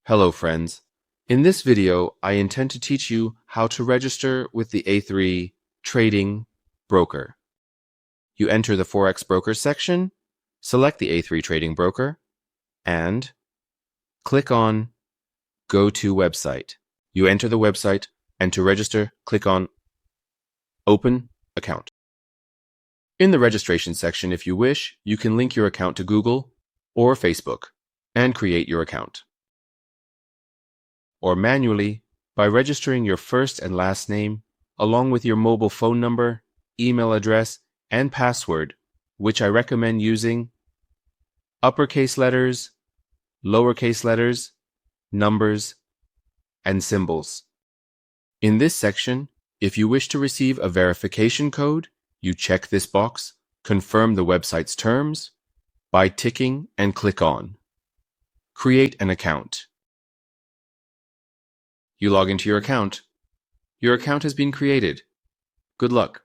Hello friends. In this video, I intend to teach you how to register with the A3Trading broker. You enter the Forex Brokers section, select the A3Trading broker, and click on Go to Website. You enter the website, and to register, click on Open Account. In the registration section, if you wish, you can link your account to Google or Facebook and create your account. Or manually by registering your first and last name along with your mobile phone number, email address, and password, which I recommend using uppercase letters, lowercase letters, numbers, and symbols. In this section, if you wish to receive a verification code, you check this box, confirm the website's terms, by ticking and click on Create an account. You log into your account. Your account has been created. Good luck.